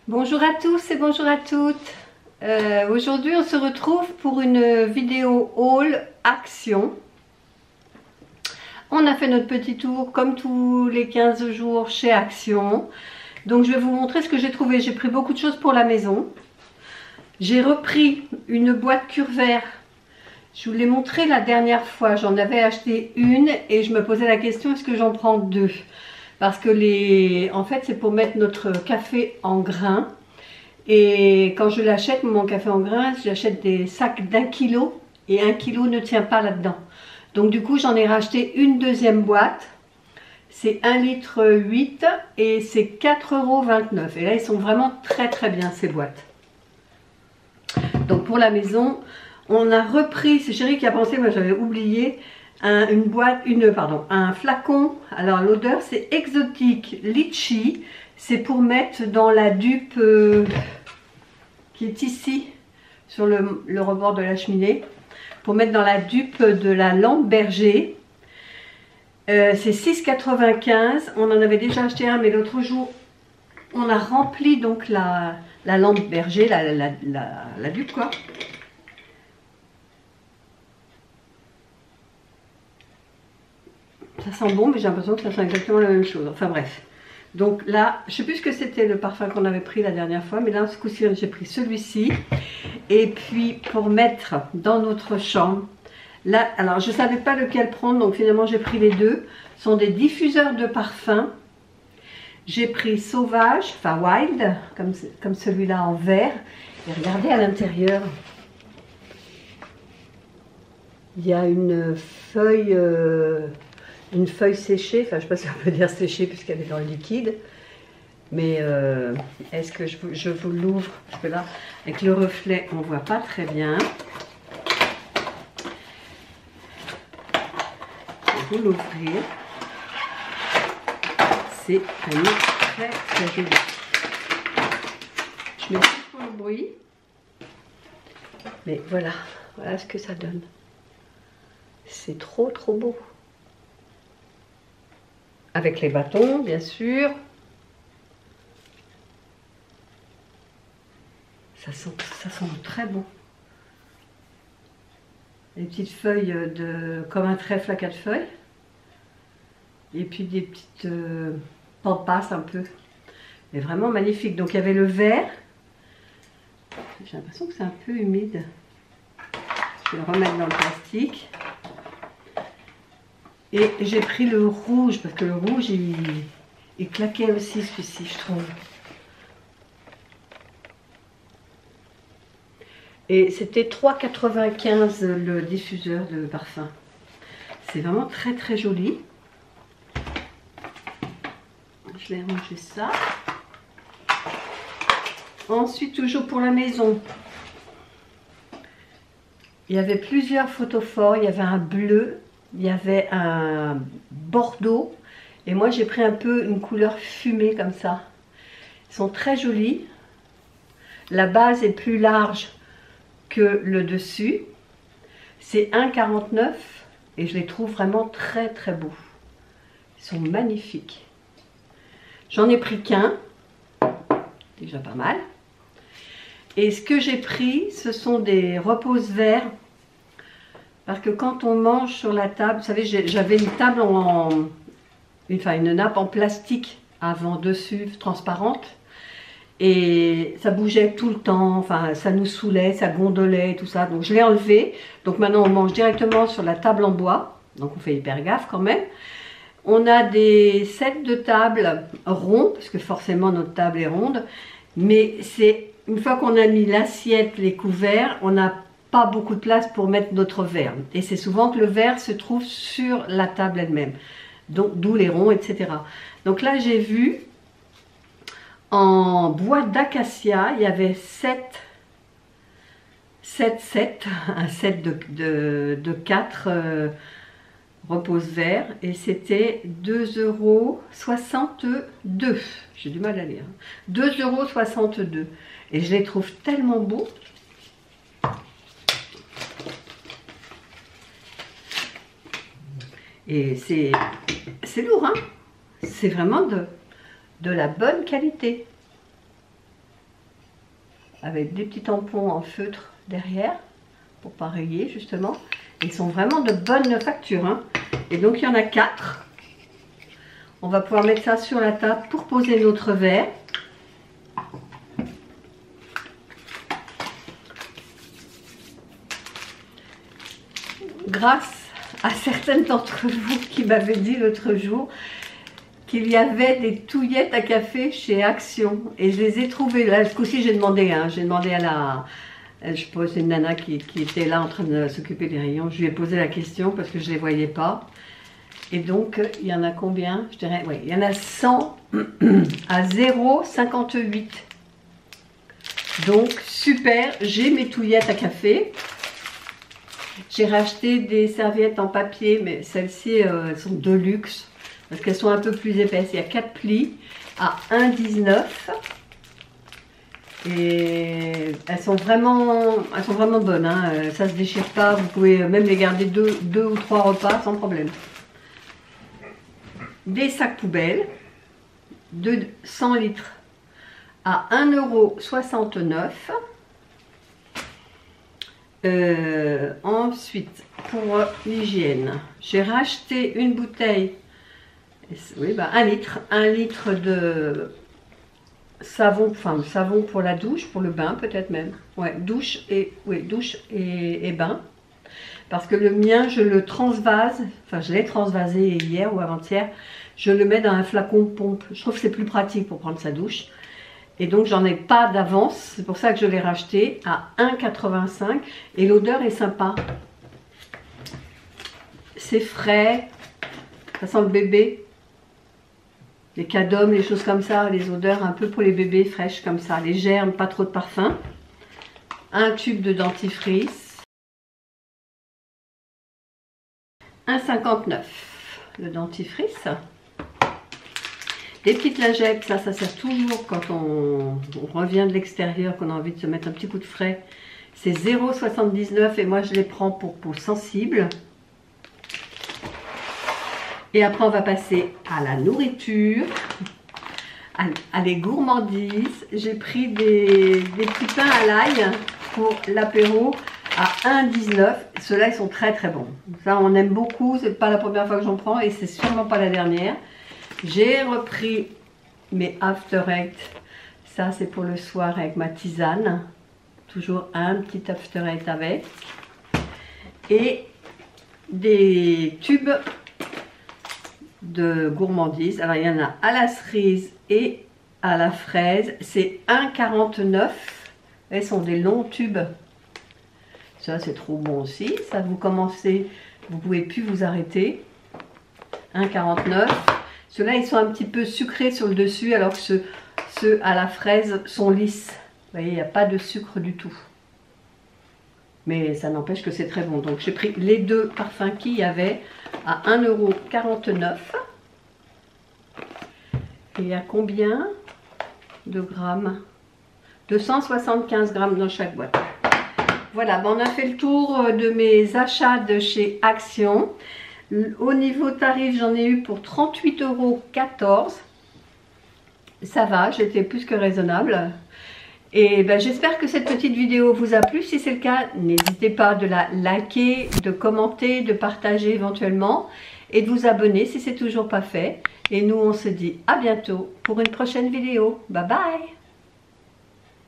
Bonjour à tous et bonjour à toutes. Aujourd'hui on se retrouve pour une vidéo haul action. On a fait notre petit tour comme tous les 15 jours chez Action. Donc je vais vous montrer ce que j'ai trouvé. J'ai pris beaucoup de choses pour la maison. J'ai repris une boîte cure-verre. Je vous l'ai montré la dernière fois. J'en avais acheté une et je me posais la question, est-ce que j'en prends deux? Parce que en fait c'est pour mettre notre café en grains. Et quand je l'achète, mon café en grains, j'achète des sacs d'1 kg et 1 kg ne tient pas là-dedans. Donc du coup, j'en ai racheté une deuxième boîte. C'est 1,8 litre et c'est 4,29 €. Et là, ils sont vraiment très très bien ces boîtes. Donc pour la maison, on a repris, c'est Chérie qui a pensé, moi j'avais oublié, un flacon. Alors l'odeur c'est exotique litchi. C'est pour mettre dans la dupe qui est ici, sur le rebord de la cheminée, pour mettre dans la dupe de la lampe berger. C'est 6,95 €. On en avait déjà acheté un, mais l'autre jour, on a rempli donc la lampe berger, la dupe quoi. Ça sent bon, mais j'ai l'impression que ça sent exactement la même chose. Enfin bref. Donc là, je ne sais plus ce que c'était le parfum qu'on avait pris la dernière fois, mais là, ce coup-ci, j'ai pris celui-ci. Et puis, pour mettre dans notre chambre, là, alors je ne savais pas lequel prendre, donc finalement, j'ai pris les deux. Ce sont des diffuseurs de parfum. J'ai pris Sauvage, enfin Wild, comme celui-là en vert. Et regardez à l'intérieur, il y a une feuille séchée, enfin je ne sais pas si on peut dire séchée puisqu'elle est dans le liquide, mais est-ce que je vous l'ouvre? Parce que là, avec le reflet, on ne voit pas très bien. Je vais vous l'ouvrir. C'est vraiment très très joli. Je mets tout pour le bruit. Mais voilà, voilà ce que ça donne. C'est trop trop beau. Avec les bâtons, bien sûr. Ça sent très bon. Des petites feuilles comme un trèfle à 4 feuilles. Et puis des petites pampas un peu. Mais vraiment magnifique. Donc il y avait le vert. J'ai l'impression que c'est un peu humide. Je vais le remettre dans le plastique. Et j'ai pris le rouge, parce que le rouge, il claquait aussi, celui-ci, je trouve. Et c'était 3,95 € le diffuseur de parfum. C'est vraiment très très joli. Je vais ranger ça. Ensuite, toujours pour la maison, il y avait plusieurs photophores. Il y avait un bleu. Il y avait un bordeaux et moi j'ai pris un peu une couleur fumée comme ça. Ils sont très jolis. La base est plus large que le dessus. C'est 1,49 € et je les trouve vraiment très très beaux. Ils sont magnifiques. J'en ai pris qu'un, déjà pas mal. Et ce que j'ai pris, ce sont des repose-verres. Parce que quand on mange sur la table, vous savez, j'avais une table une nappe en plastique avant dessus, transparente. Et ça bougeait tout le temps, enfin ça nous saoulait, ça gondolait, tout ça. Donc je l'ai enlevé. Donc maintenant on mange directement sur la table en bois. Donc on fait hyper gaffe quand même. On a des sets de table ronds, parce que forcément notre table est ronde. Mais c'est une fois qu'on a mis l'assiette, les couverts, on n'a pas beaucoup de place pour mettre notre verre. Et c'est souvent que le verre se trouve sur la table elle-même. Donc d'où les ronds, etc. Donc là j'ai vu en bois d'acacia, il y avait 7 un set de 4 repose-verres et c'était 2,62 €. J'ai du mal à lire. 2,62 €. Et je les trouve tellement beaux. Et c'est lourd, hein? C'est vraiment de la bonne qualité. avec des petits tampons en feutre derrière pour pas rayer justement. Ils sont vraiment de bonne facture, hein. Et donc il y en a 4. On va pouvoir mettre ça sur la table pour poser notre verre. Grâce à certaines d'entre vous qui m'avaient dit l'autre jour qu'il y avait des touillettes à café chez Action. Et je les ai trouvées. Là, ce coup-ci, j'ai demandé à la... Je pose une nana qui était là en train de s'occuper des rayons. Je lui ai posé la question parce que je ne les voyais pas. Et donc, il y en a combien? Je dirais, oui, il y en a 100 à 0,58. Donc, super, j'ai mes touillettes à café. J'ai racheté des serviettes en papier, mais celles-ci, elles sont de luxe. Parce qu'elles sont un peu plus épaisses. Il y a 4 plis à 1,19. Et elles sont vraiment bonnes, hein. Ça se déchire pas, vous pouvez même les garder 2 ou 3 repas sans problème. Des sacs poubelles de 100 litres à 1,69 €. Ensuite, pour l'hygiène, j'ai racheté une bouteille, oui, 1 litre de savon, enfin savon pour la douche, pour le bain peut-être même. Ouais, douche et bain. Parce que le mien, je le transvase, enfin je l'ai transvasé hier ou avant-hier, je le mets dans un flacon pompe. Je trouve que c'est plus pratique pour prendre sa douche. Et donc j'en ai pas d'avance, c'est pour ça que je l'ai racheté à 1,85 € et l'odeur est sympa. C'est frais, ça sent le bébé. Les cadums, les choses comme ça, les odeurs un peu pour les bébés fraîches comme ça, les germes, pas trop de parfum. Un tube de dentifrice. 1,59 € le dentifrice. Des petites lingettes, ça sert toujours quand on revient de l'extérieur, qu'on a envie de se mettre un petit coup de frais. C'est 0,79 € et moi je les prends pour peau sensible. Et après on va passer à la nourriture, à les gourmandises. J'ai pris des petits pains à l'ail pour l'apéro à 1,19 €. Ceux-là ils sont très très bons. Ça on aime beaucoup, c'est pas la première fois que j'en prends et c'est sûrement pas la dernière. J'ai repris mes After Eight. Ça c'est pour le soir avec ma tisane. Toujours un petit After Eight avec. Et des tubes de gourmandises. Alors il y en a à la cerise et à la fraise. C'est 1,49 €. Elles sont des longs tubes. Ça c'est trop bon aussi. Ça vous commencez, vous pouvez plus vous arrêter. 1,49 €. Ceux-là ils sont un petit peu sucrés sur le dessus alors que ceux à la fraise sont lisses. Vous voyez, il n'y a pas de sucre du tout. Mais ça n'empêche que c'est très bon. Donc j'ai pris les 2 parfums qu'il y avait à 1,49 €. Et il y a combien de grammes? 275 grammes dans chaque boîte. Voilà, on a fait le tour de mes achats de chez Action. Au niveau tarif, j'en ai eu pour 38,14 €. Ça va, j'étais plus que raisonnable. Et ben, j'espère que cette petite vidéo vous a plu. Si c'est le cas, n'hésitez pas de la liker, de commenter, de partager éventuellement et de vous abonner si c'est toujours pas fait. Et nous, on se dit à bientôt pour une prochaine vidéo. Bye bye!